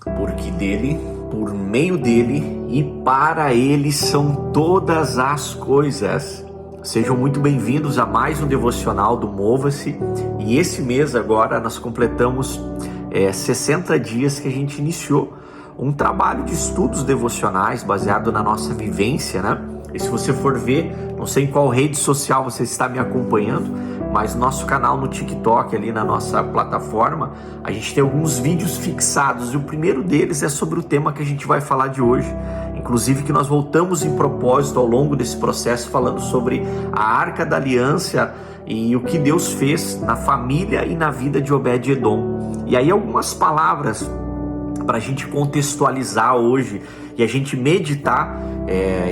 Porque dele, por meio dele e para ele são todas as coisas. Sejam muito bem-vindos a mais um devocional do Mova-se. E esse mês agora nós completamos 60 dias que a gente iniciou um trabalho de estudos devocionais baseado na nossa vivência, né? E se você for ver, não sei em qual rede social você está me acompanhando, mas no nosso canal no TikTok, ali na nossa plataforma, a gente tem alguns vídeos fixados, e o primeiro deles é sobre o tema que a gente vai falar de hoje. Inclusive que nós voltamos em propósito ao longo desse processo falando sobre a Arca da Aliança e o que Deus fez na família e na vida de Obed-Edom. E aí algumas palavras para a gente contextualizar hoje e a gente meditar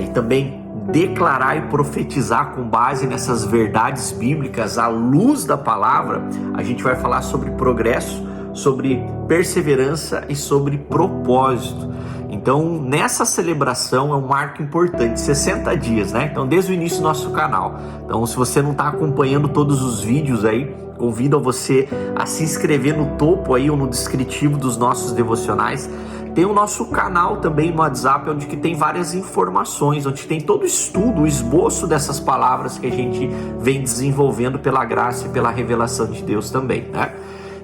e também declarar e profetizar com base nessas verdades bíblicas à luz da palavra. A gente vai falar sobre progresso, sobre perseverança e sobre propósito. Então, nessa celebração é um marco importante, 60 dias, né? Então, desde o início do nosso canal. Então, se você não está acompanhando todos os vídeos aí, convido você a se inscrever no topo aí ou no descritivo dos nossos devocionais. Tem o nosso canal também no WhatsApp, onde que tem várias informações, onde tem todo o estudo, o esboço dessas palavras que a gente vem desenvolvendo pela graça e pela revelação de Deus também, né?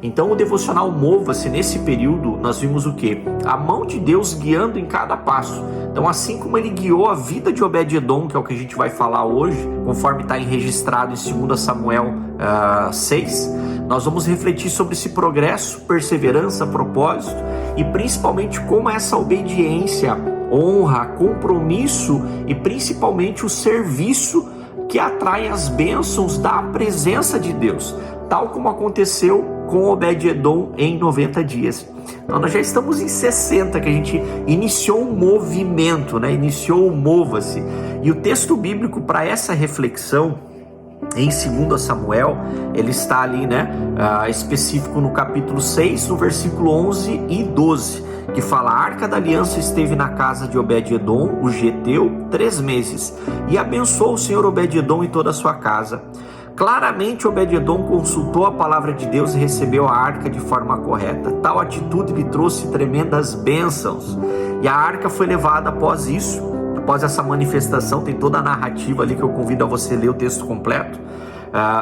Então o devocional Mova-se, nesse período, nós vimos o quê? A mão de Deus guiando em cada passo. Então, assim como ele guiou a vida de Obed-Edom, que é o que a gente vai falar hoje, conforme está registrado em 2 Samuel 6, nós vamos refletir sobre esse progresso, perseverança, propósito e principalmente como essa obediência, honra, compromisso e principalmente o serviço que atrai as bênçãos da presença de Deus, tal como aconteceu com Obed-Edom em 90 dias. Então nós já estamos em 60, que a gente iniciou um movimento, né? Iniciou o Mova-se. E o texto bíblico para essa reflexão em 2 Samuel, ele está ali, né? Específico no capítulo 6, no versículo 11 e 12, que fala: a Arca da Aliança esteve na casa de Obed-Edom, o geteu, 3 meses, e abençoou o Senhor Obed-Edom e toda a sua casa. Claramente Obed-Edom consultou a palavra de Deus e recebeu a arca de forma correta. Tal atitude lhe trouxe tremendas bênçãos. E a arca foi levada após isso, após essa manifestação, tem toda a narrativa ali que eu convido a você ler o texto completo.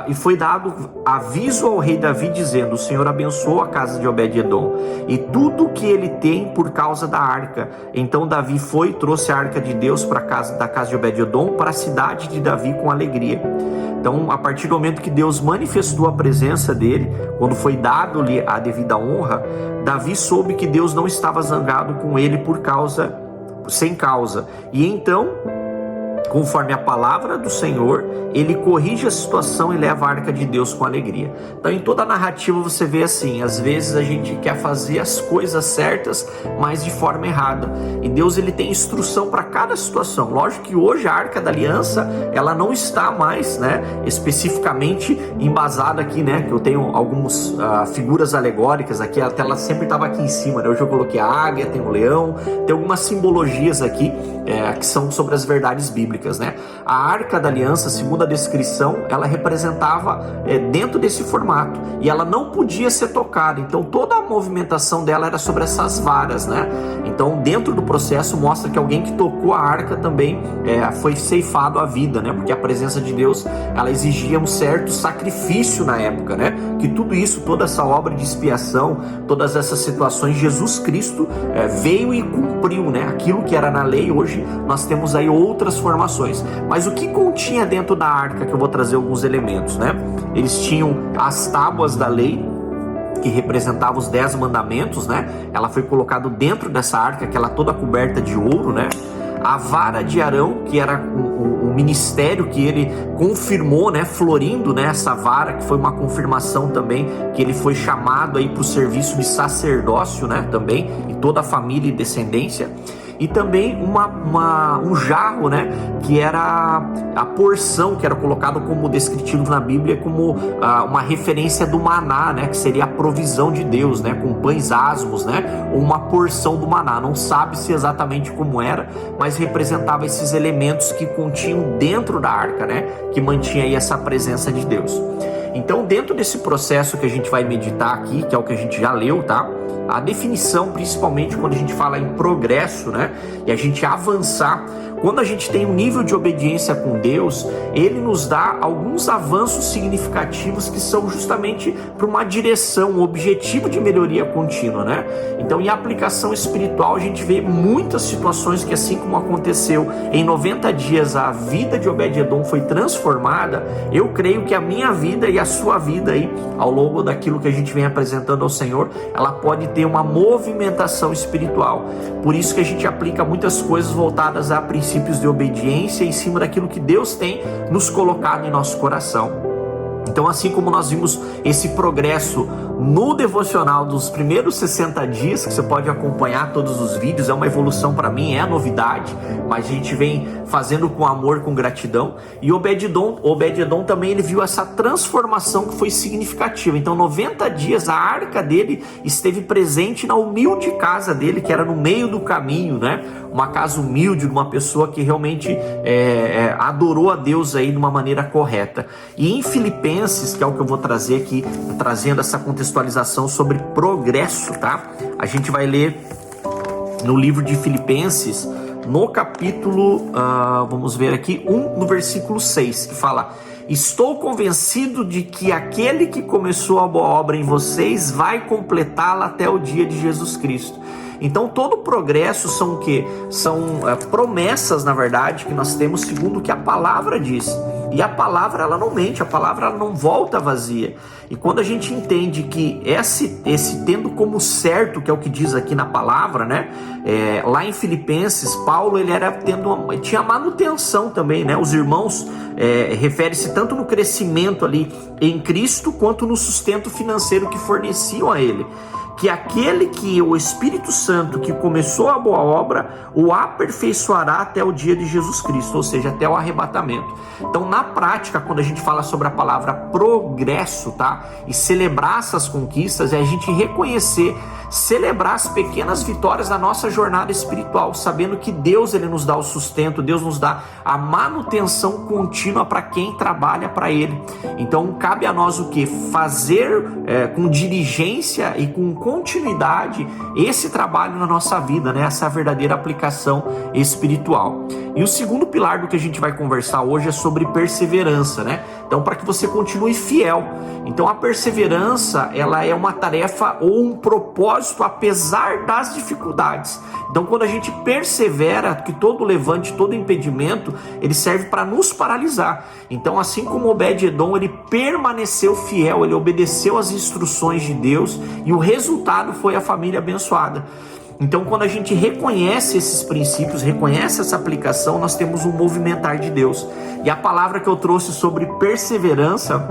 E foi dado aviso ao rei Davi dizendo: o Senhor abençoou a casa de Obed-Edom e tudo que ele tem por causa da arca. Então Davi foi e trouxe a arca de Deus para da casa de Obed-Edom, para a cidade de Davi com alegria. Então, a partir do momento que Deus manifestou a presença dele, quando foi dado-lhe a devida honra, Davi soube que Deus não estava zangado com ele sem causa. E então, conforme a palavra do Senhor, ele corrige a situação e leva a arca de Deus com alegria. Então, em toda a narrativa você vê assim, às vezes a gente quer fazer as coisas certas, mas de forma errada. E Deus, ele tem instrução para cada situação. Lógico que hoje a Arca da Aliança, ela não está mais, né, especificamente embasada aqui, né, que eu tenho algumas figuras alegóricas aqui, a tela sempre estava aqui em cima, né? Hoje eu coloquei a águia, tem o leão, tem algumas simbologias aqui que são sobre as verdades bíblicas, né? A Arca da Aliança, segundo a descrição, ela representava dentro desse formato e ela não podia ser tocada. Então toda a movimentação dela era sobre essas varas, né? Então dentro do processo mostra que alguém que tocou a arca também foi ceifado a vida, né? Porque a presença de Deus, ela exigia um certo sacrifício na época, né? Que tudo isso, toda essa obra de expiação, todas essas situações, Jesus Cristo veio e cumpriu, né? Aquilo que era na lei, hoje nós temos aí outras formações. Mas o que continha dentro da arca, que eu vou trazer alguns elementos, né? Eles tinham as tábuas da lei, que representava os 10 mandamentos, né? Ela foi colocada dentro dessa arca, que ela toda coberta de ouro, né? A vara de Arão, que era o ministério que ele confirmou, né? Florindo, né? Essa vara, que foi uma confirmação também, que ele foi chamado aí para o serviço de sacerdócio, né? Também, e toda a família e descendência. E também um jarro, né, que era a porção, que era colocado como descritivo na Bíblia como uma referência do maná, né, que seria a provisão de Deus, né, com pães asmos, né, ou uma porção do maná. Não sabe-se exatamente como era, mas representava esses elementos que continham dentro da arca, né, que mantinha aí essa presença de Deus. Então, dentro desse processo que a gente vai meditar aqui, que é o que a gente já leu, tá? A definição, principalmente quando a gente fala em progresso, né, e a gente avançar, quando a gente tem um nível de obediência com Deus, Ele nos dá alguns avanços significativos que são justamente para uma direção, um objetivo de melhoria contínua, né? Então, em aplicação espiritual, a gente vê muitas situações que, assim como aconteceu em 90 dias, a vida de Obed-Edom foi transformada. Eu creio que a minha vida e a sua vida aí, ao longo daquilo que a gente vem apresentando ao Senhor, ela pode ter uma movimentação espiritual. Por isso que a gente aplica muitas coisas voltadas a princípios de obediência em cima daquilo que Deus tem nos colocado em nosso coração. Então, assim como nós vimos esse progresso no devocional dos primeiros 60 dias, que você pode acompanhar todos os vídeos, é uma evolução para mim, é novidade, mas a gente vem fazendo com amor, com gratidão. E Obed-Edom também, ele viu essa transformação que foi significativa. Então, 90 dias, a arca dele esteve presente na humilde casa dele, que era no meio do caminho, né? Uma casa humilde, de uma pessoa que realmente adorou a Deus aí de uma maneira correta. E em Filipenses, que é o que eu vou trazer aqui, trazendo essa contextualização sobre progresso, tá? A gente vai ler no livro de Filipenses, no capítulo, vamos ver aqui, 1, no versículo 6, que fala: estou convencido de que aquele que começou a boa obra em vocês vai completá-la até o dia de Jesus Cristo. Então, todo progresso são o quê? São promessas, na verdade, que nós temos segundo o que a palavra diz. E a palavra, ela não mente, a palavra ela não volta vazia. E quando a gente entende que esse tendo como certo, que é o que diz aqui na palavra, né? Lá em Filipenses, Paulo, ele era tinha manutenção também, né? Os irmãos, refere-se tanto no crescimento ali em Cristo, quanto no sustento financeiro que forneciam a ele. Que aquele que o Espírito Santo que começou a boa obra o aperfeiçoará até o dia de Jesus Cristo, ou seja, até o arrebatamento. Então, na prática, quando a gente fala sobre a palavra progresso, tá? E celebrar essas conquistas, é a gente reconhecer, celebrar as pequenas vitórias da nossa jornada espiritual, sabendo que Deus, ele nos dá o sustento, Deus nos dá a manutenção contínua para quem trabalha para Ele. Então, cabe a nós o que? Fazer com diligência e com continuidade esse trabalho na nossa vida, né? Essa verdadeira aplicação espiritual. E o segundo pilar do que a gente vai conversar hoje é sobre perseverança, né? Então, para que você continue fiel. Então, a perseverança, ela é uma tarefa ou um propósito apesar das dificuldades. Então, quando a gente persevera, que todo levante, todo impedimento, ele serve para nos paralisar. Então, assim como Obed-Edom, ele permaneceu fiel, ele obedeceu às instruções de Deus e o resultado foi a família abençoada. Então, quando a gente reconhece esses princípios, reconhece essa aplicação, nós temos um movimentar de Deus. E a palavra que eu trouxe sobre perseverança,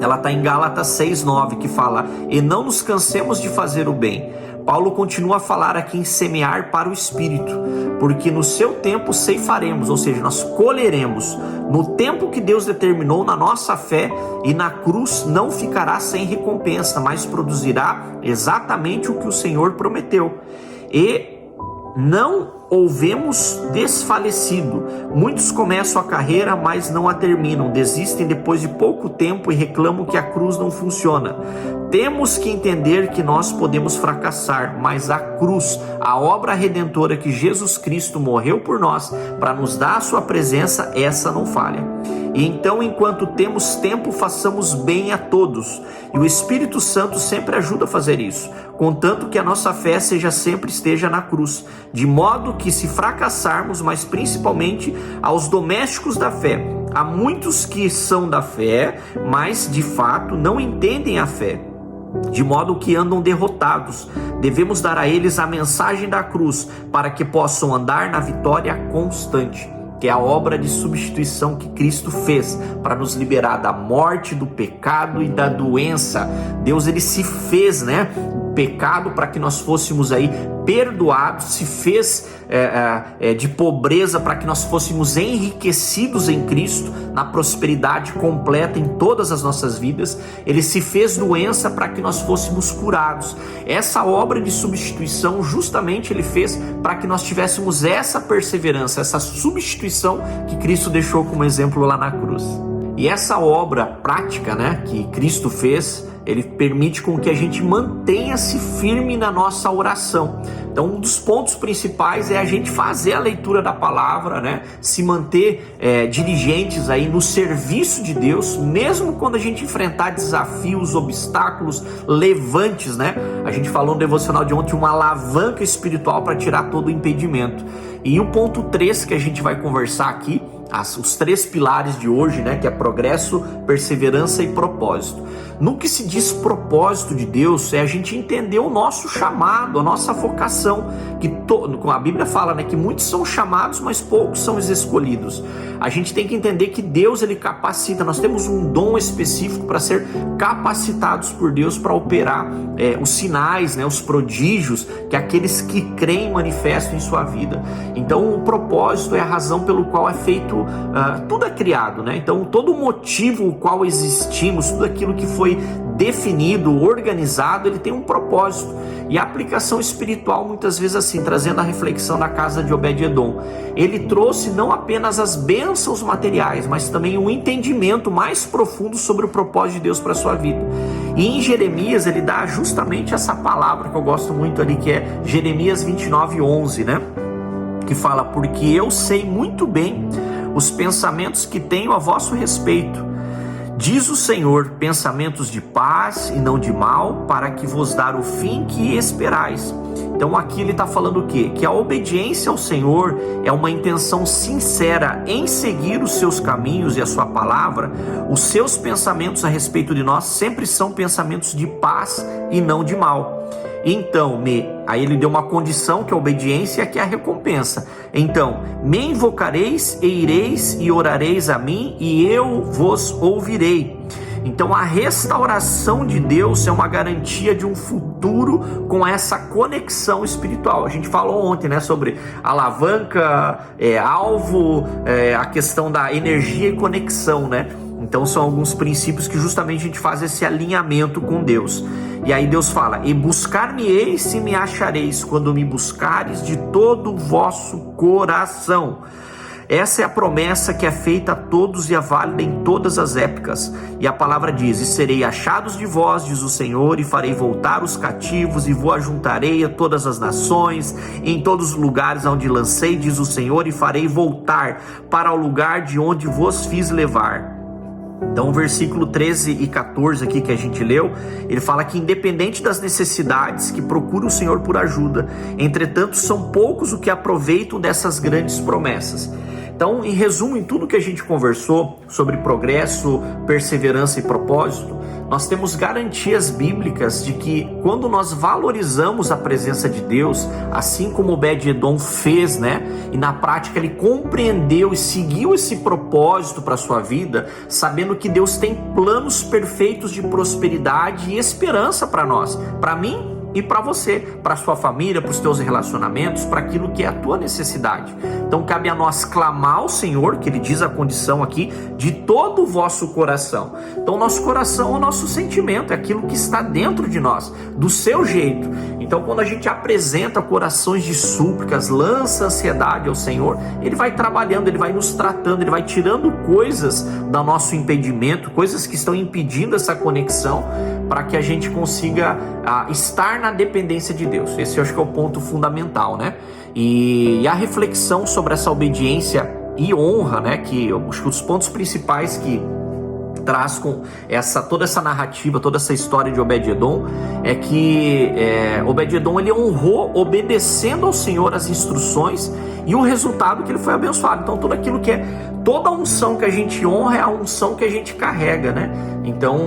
ela está em Gálatas 6:9, que fala: e não nos cansemos de fazer o bem. Paulo continua a falar aqui em semear para o Espírito, porque no seu tempo ceifaremos, ou seja, nós colheremos no tempo que Deus determinou na nossa fé, e na cruz não ficará sem recompensa, mas produzirá exatamente o que o Senhor prometeu. E não ouvemos desfalecido. Muitos começam a carreira, mas não a terminam. Desistem depois de pouco tempo e reclamam que a cruz não funciona. Temos que entender que nós podemos fracassar, mas a cruz, a obra redentora que Jesus Cristo morreu por nós para nos dar a sua presença, essa não falha. E então, enquanto temos tempo, façamos bem a todos. E o Espírito Santo sempre ajuda a fazer isso, contanto que a nossa fé sempre esteja na cruz, de modo que, se fracassarmos, mas principalmente aos domésticos da fé, há muitos que são da fé, mas de fato não entendem a fé, de modo que andam derrotados. Devemos dar a eles a mensagem da cruz, para que possam andar na vitória constante, que é a obra de substituição que Cristo fez para nos liberar da morte, do pecado e da doença. Deus, ele se fez, né, o pecado para que nós fôssemos aí perdoados, se fez de pobreza para que nós fôssemos enriquecidos em Cristo, na prosperidade completa em todas as nossas vidas. Ele se fez doença para que nós fôssemos curados. Essa obra de substituição justamente ele fez para que nós tivéssemos essa perseverança, essa substituição que Cristo deixou como exemplo lá na cruz. E essa obra prática, né, que Cristo fez, ele permite com que a gente mantenha-se firme na nossa oração. Então, um dos pontos principais é a gente fazer a leitura da palavra, né? Se manter diligentes aí no serviço de Deus, mesmo quando a gente enfrentar desafios, obstáculos, levantes, né? A gente falou no devocional de ontem, uma alavanca espiritual para tirar todo o impedimento. E o ponto 3 que a gente vai conversar aqui, os 3 pilares de hoje, né, que é progresso, perseverança e propósito. No que se diz propósito de Deus, é a gente entender o nosso chamado, a nossa vocação, que a Bíblia fala, né, que muitos são chamados, mas poucos são os escolhidos. A gente tem que entender que Deus, ele capacita, nós temos um dom específico para ser capacitados por Deus para operar os sinais, né, os prodígios que aqueles que creem manifestam em sua vida. Então o propósito é a razão pelo qual é feito, tudo é criado, né? Então todo o motivo o qual existimos, tudo aquilo que foi definido, organizado, ele tem um propósito. E a aplicação espiritual, muitas vezes assim, trazendo a reflexão da casa de Obed-Edom, ele trouxe não apenas as bênçãos materiais, mas também um entendimento mais profundo sobre o propósito de Deus para a sua vida. E em Jeremias ele dá justamente essa palavra que eu gosto muito ali, que é Jeremias 29:11, né? Que fala: porque eu sei muito bem os pensamentos que tenho a vosso respeito, diz o Senhor, pensamentos de paz e não de mal, para que vos dar o fim que esperais. Então aqui ele está falando o quê? Que a obediência ao Senhor é uma intenção sincera em seguir os seus caminhos e a sua palavra. Os seus pensamentos a respeito de nós sempre são pensamentos de paz e não de mal. Então, aí ele deu uma condição, que é a obediência, que é a recompensa. Então, me invocareis e ireis e orareis a mim, e eu vos ouvirei. Então a restauração de Deus é uma garantia de um futuro com essa conexão espiritual. A gente falou ontem, né, sobre alavanca, alvo, a questão da energia e conexão, né? Então são alguns princípios que justamente a gente faz esse alinhamento com Deus. E aí Deus fala: e buscar-me-eis e me achareis, quando me buscares de todo o vosso coração. Essa é a promessa que é feita a todos e é válida em todas as épocas. E a palavra diz: e serei achados de vós, diz o Senhor, e farei voltar os cativos, e vos ajuntarei a todas as nações, em todos os lugares onde lancei, diz o Senhor, e farei voltar para o lugar de onde vos fiz levar. Então o versículo 13 e 14 aqui que a gente leu, ele fala que independente das necessidades, que procura o Senhor por ajuda, entretanto são poucos o que aproveitam dessas grandes promessas. Então, em resumo, em tudo que a gente conversou sobre progresso, perseverança e propósito, nós temos garantias bíblicas de que quando nós valorizamos a presença de Deus, assim como Obed-Edom fez, né? E na prática ele compreendeu e seguiu esse propósito para a sua vida, sabendo que Deus tem planos perfeitos de prosperidade e esperança para nós, para mim e para você, para a sua família, para os teus relacionamentos, para aquilo que é a tua necessidade. Então cabe a nós clamar ao Senhor, que ele diz a condição aqui, de todo o vosso coração. Então o nosso coração é o nosso sentimento, é aquilo que está dentro de nós, do seu jeito. Então quando a gente apresenta corações de súplicas, lança ansiedade ao Senhor, ele vai trabalhando, ele vai nos tratando, ele vai tirando coisas do nosso impedimento, coisas que estão impedindo essa conexão, para que a gente consiga estar na dependência de Deus. Esse eu acho que é o ponto fundamental, né? E a reflexão sobre essa obediência e honra, né? Que eu acho que os pontos principais que traz com toda essa narrativa, toda essa história de Obed-Edom, é que Obed-Edom ele honrou obedecendo ao Senhor as instruções, e o resultado que ele foi abençoado. Então tudo aquilo que toda a unção que a gente honra é a unção que a gente carrega, né? Então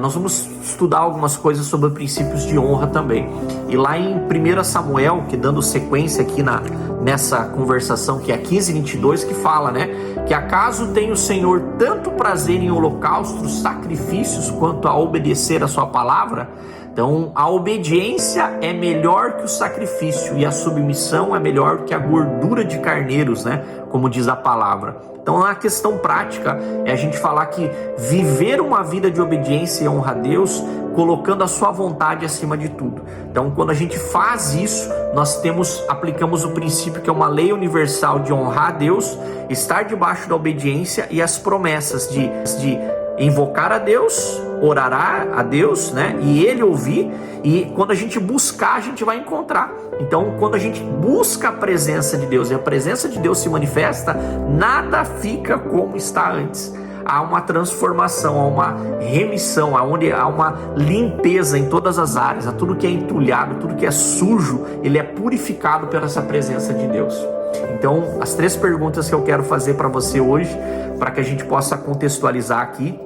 nós vamos estudar algumas coisas sobre princípios de honra também. E lá em 1 Samuel, que dando sequência aqui nessa conversação, que é 15:22, que fala, né? Que acaso tem o Senhor tanto prazer em holocaustos, sacrifícios, quanto a obedecer a sua palavra? Então a obediência é melhor que o sacrifício, e a submissão é melhor que a gordura de carneiros, né? Como diz a palavra. Então a questão prática é a gente falar que viver uma vida de obediência e honra a Deus, colocando a sua vontade acima de tudo. Então quando a gente faz isso, nós aplicamos o princípio, que é uma lei universal de honrar a Deus, estar debaixo da obediência e as promessas de invocar a Deus orará a Deus, né? E Ele ouvir, e quando a gente buscar, a gente vai encontrar. Então, quando a gente busca a presença de Deus e a presença de Deus se manifesta, nada fica como está antes. Há uma transformação, há uma remissão, onde há uma limpeza em todas as áreas, a tudo que é entulhado, tudo que é sujo, ele é purificado pela essa presença de Deus. Então, as 3 perguntas que eu quero fazer para você hoje, para que a gente possa contextualizar aqui,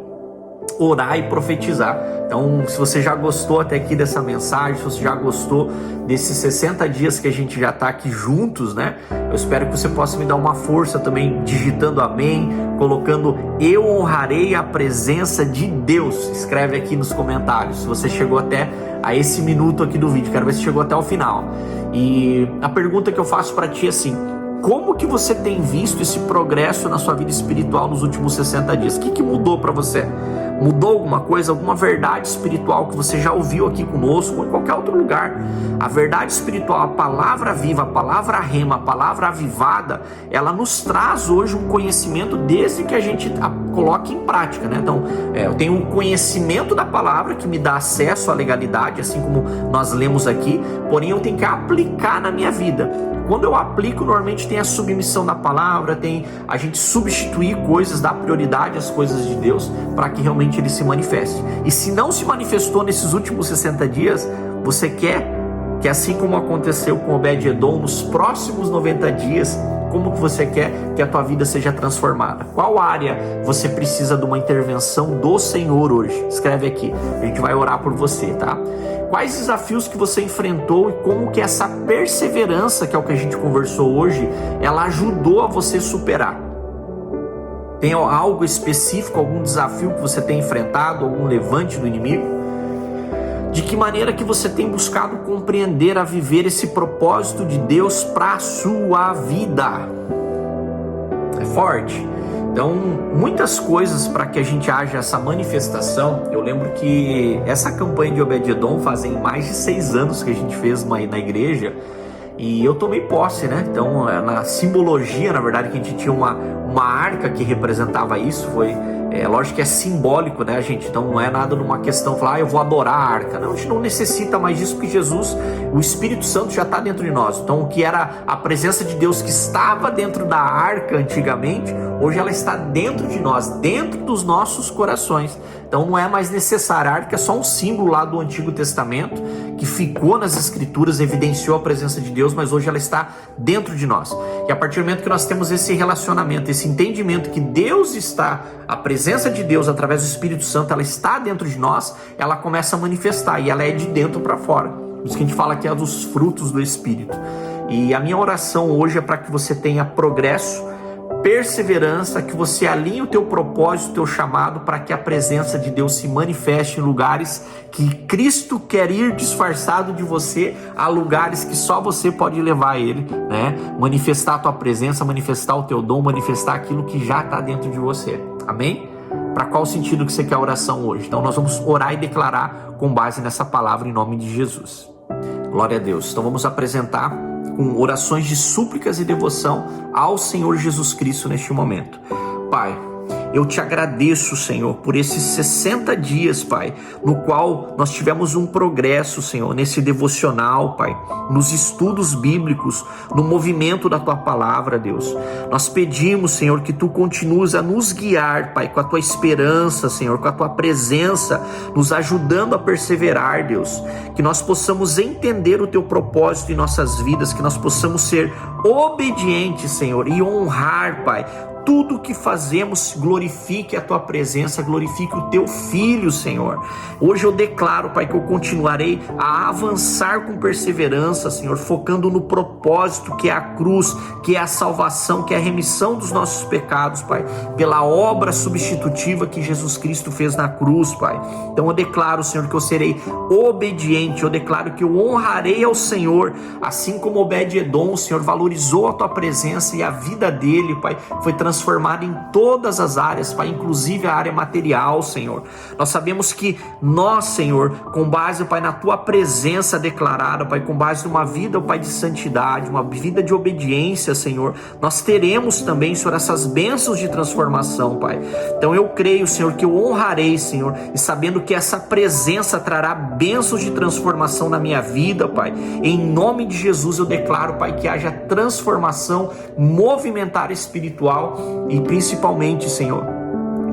orar e profetizar. Então, se você já gostou até aqui dessa mensagem, se você já gostou desses 60 dias que a gente já está aqui juntos, né? Eu espero que você possa me dar uma força também, digitando amém, colocando eu honrarei a presença de Deus. Escreve aqui nos comentários se você chegou até a esse minuto aqui do vídeo. Quero ver se chegou até o final. E a pergunta que eu faço para ti é assim: como que você tem visto esse progresso na sua vida espiritual nos últimos 60 dias? O que mudou para você? Mudou alguma coisa, alguma verdade espiritual que você já ouviu aqui conosco ou em qualquer outro lugar? A verdade espiritual, a palavra viva, a palavra rema, a palavra avivada, ela nos traz hoje um conhecimento desde que a gente a coloque em prática, né? Então, eu tenho um conhecimento da palavra que me dá acesso à legalidade, assim como nós lemos aqui, porém eu tenho que aplicar na minha vida. Quando eu aplico, normalmente tem a submissão da palavra, tem a gente substituir coisas, dar prioridade às coisas de Deus para que realmente ele se manifeste. E se não se manifestou nesses últimos 60 dias, você quer que assim como aconteceu com Obed-Edom, nos próximos 90 dias, como que você quer que a tua vida seja transformada? Qual área você precisa de uma intervenção do Senhor hoje? Escreve aqui, a gente vai orar por você, tá? Quais desafios que você enfrentou e como que essa perseverança, que é o que a gente conversou hoje, ela ajudou a você superar? Tem algo específico, algum desafio que você tem enfrentado, algum levante do inimigo? De que maneira que você tem buscado compreender a viver esse propósito de Deus para a sua vida? É forte. Então, muitas coisas para que a gente haja essa manifestação. Eu lembro que essa campanha de Obed-Edom fazem mais de 6 anos que a gente fez na igreja, e eu tomei posse, né? Então, na simbologia, na verdade, que a gente tinha uma arca que representava isso, lógico que é simbólico, né, gente? Então não é nada numa questão, falar, eu vou adorar a arca. Não, a gente não necessita mais disso, porque Jesus, o Espírito Santo já está dentro de nós. Então o que era a presença de Deus que estava dentro da arca antigamente, hoje ela está dentro de nós, dentro dos nossos corações. Então não é mais necessário. A arca é só um símbolo lá do Antigo Testamento, que ficou nas Escrituras, evidenciou a presença de Deus, mas hoje ela está dentro de nós. E a partir do momento que nós temos esse relacionamento, esse entendimento que Deus está, a presença de Deus através do Espírito Santo, ela está dentro de nós, ela começa a manifestar, e ela é de dentro para fora. Por isso que a gente fala que é dos frutos do Espírito. E a minha oração hoje é para que você tenha progresso, perseverança, que você alinhe o teu propósito, o teu chamado, para que a presença de Deus se manifeste em lugares que Cristo quer ir disfarçado de você, a lugares que só você pode levar Ele, né? Manifestar a tua presença, manifestar o teu dom, manifestar aquilo que já está dentro de você. Amém? Para qual sentido que você quer a oração hoje? Então nós vamos orar e declarar com base nessa palavra em nome de Jesus. Glória a Deus. Então vamos apresentar com orações de súplicas e devoção ao Senhor Jesus Cristo neste momento. Pai, eu te agradeço, Senhor, por esses 60 dias, Pai, no qual nós tivemos um progresso, Senhor, nesse devocional, Pai, nos estudos bíblicos, no movimento da Tua palavra, Deus. Nós pedimos, Senhor, que Tu continues a nos guiar, Pai, com a Tua esperança, Senhor, com a Tua presença, nos ajudando a perseverar, Deus. Que nós possamos entender o Teu propósito em nossas vidas, que nós possamos ser obedientes, Senhor, e honrar, Pai, tudo que fazemos, glorifique a Tua presença, glorifique o Teu Filho, Senhor. Hoje eu declaro, Pai, que eu continuarei a avançar com perseverança, Senhor, focando no propósito que é a cruz, que é a salvação, que é a remissão dos nossos pecados, Pai, pela obra substitutiva que Jesus Cristo fez na cruz, Pai. Então eu declaro, Senhor, que eu serei obediente, eu declaro que eu honrarei ao Senhor, assim como Obed-Edom, o Senhor valorizou a Tua presença e a vida dele, Pai, foi transformada transformado em todas as áreas, Pai, inclusive a área material, Senhor. Nós sabemos que nós, Senhor, com base, Pai, na Tua presença declarada, Pai, com base numa vida, Pai, de santidade, uma vida de obediência, Senhor, nós teremos também, Senhor, essas bênçãos de transformação, Pai. Então eu creio, Senhor, que eu honrarei, Senhor, e sabendo que essa presença trará bênçãos de transformação na minha vida, Pai. Em nome de Jesus eu declaro, Pai, que haja transformação movimentar espiritual e principalmente, Senhor,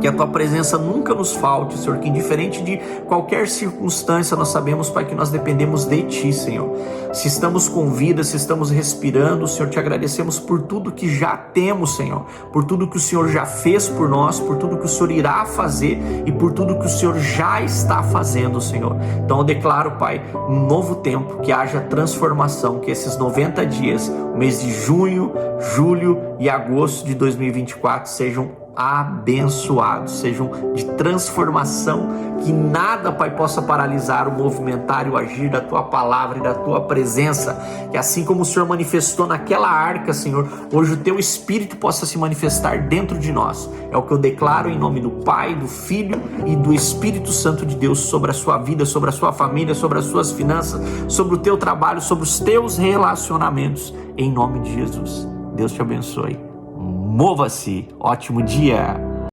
que a Tua presença nunca nos falte, Senhor, que indiferente de qualquer circunstância, nós sabemos, Pai, que nós dependemos de Ti, Senhor. Se estamos com vida, se estamos respirando, Senhor, Te agradecemos por tudo que já temos, Senhor, por tudo que o Senhor já fez por nós, por tudo que o Senhor irá fazer e por tudo que o Senhor já está fazendo, Senhor. Então eu declaro, Pai, um novo tempo, que haja transformação, que esses 90 dias, o mês de junho, julho e agosto de 2024 sejam abençoados, sejam de transformação, que nada, Pai, possa paralisar o movimentar e o agir da Tua palavra e da Tua presença, que assim como o Senhor manifestou naquela arca, Senhor, hoje o Teu Espírito possa se manifestar dentro de nós. É o que eu declaro em nome do Pai, do Filho e do Espírito Santo de Deus sobre a sua vida, sobre a sua família, sobre as suas finanças, sobre o teu trabalho, sobre os teus relacionamentos, em nome de Jesus. Deus te abençoe. Mova-se. Ótimo dia.